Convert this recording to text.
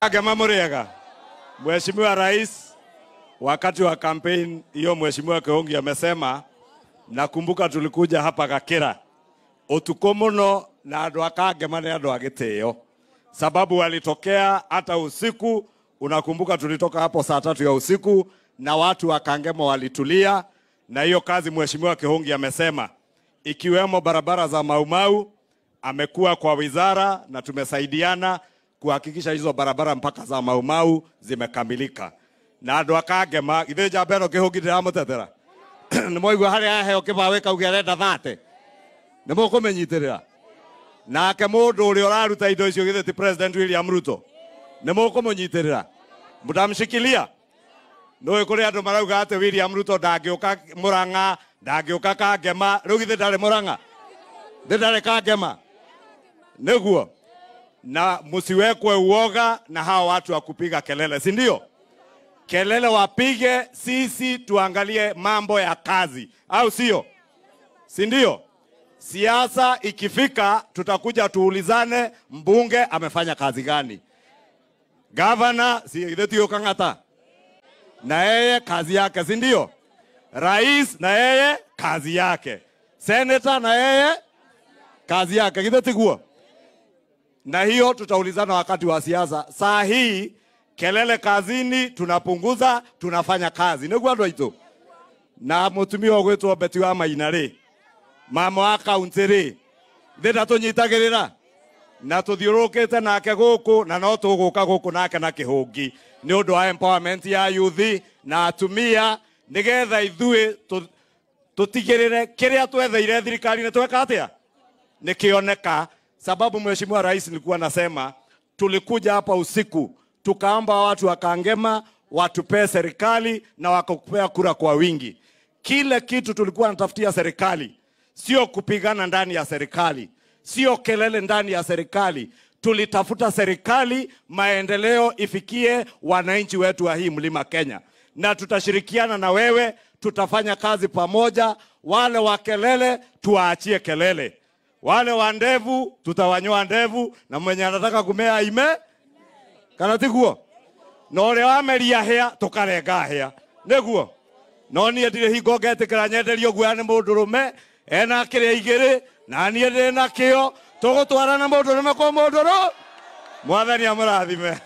Agema Muriega, Mheshimiwa Rais, wakati wa campaign hiyo Mheshimiwa Kihongi amesema, nakumbuka tulikuja hapa Gakira, utukomuno na andu akagema ni andu agitio, sababu walitokea hata usiku. Unakumbuka tulitoka hapo saa 3 ya usiku na watu wa Kangema walitulia, na hiyo kazi Mheshimiwa Kihongi amesema, ikiwemo barabara za Maumau, amekuwa kwa wizara na tumesaidiana kuhakikisha hizo barabara mpaka za Maumau zimekamilika. Na andu akagema ithe jambeno Kihongi ndiramutetera nimoigua hari aheo kibawe kauge arenda thate nimukumenyitirira nake mundu uri uraruta indo icio githe ti President William Ruto nimukumunyitira mutamshikilia no kuri andu marauga ate William Ruto ndangĩuka Murang'a ndangĩuka Kangema riu githe ndari Murang'a ndari Kangema niguo na musiwekwe uoga na hawa watu wa kupiga kelele, si ndio? Kelele wapige, sisi tuangalie mambo ya kazi, au sio? Si ndio? Siasa ikifika tutakuja tuulizane mbunge amefanya kazi gani, governor si idetio Kang'ata na yeye kazi yake, si ndio? Rais na yeye kazi yake, senator na yeye kazi yake, idetiguo. Na hiyo tutaulizana wakati wa siasa. Saa hii kelele kazini tunapunguza, tunafanya kazi. Niguo andu aitu. Na mutumia ogwetwo Beti wa Mainari, mama wa kaunti ri, ndenda tunyitagirira na tuthiurukite nake guku na no tuguka guku nake na Kihongi ni undu wa empowerment ya youth na atumia, nigetha ithui tutigirire kiria twetheire thirikari ni tweka atia nikioneka. Sababu Mheshimiwa Rais nilikuwa nasema, tulikuja hapa usiku tukaomba watu wa Kangema watupee serikali na wakakupea kura kwa wingi. Kile kitu tulikuwa natafutia serikali sio kupigana ndani ya serikali, sio kelele ndani ya serikali. Tulitafuta serikali maendeleo ifikie wananchi wetu wa hii mlima Kenya, na tutashirikiana na wewe, tutafanya kazi pamoja. Wale wa kelele tuwaachie kelele, wale wa ndevu tutawanyoa ndevu, na mwenye anataka kumea ime kana tiguo no ore wa meria hea tukarenga hea niguo no nie ndire hingo ngetikira nyenderio guane mundurume ena kiria igiri na nie ndire na kio tugutwarana mundurume kwa munduru. Mwathani amurathime.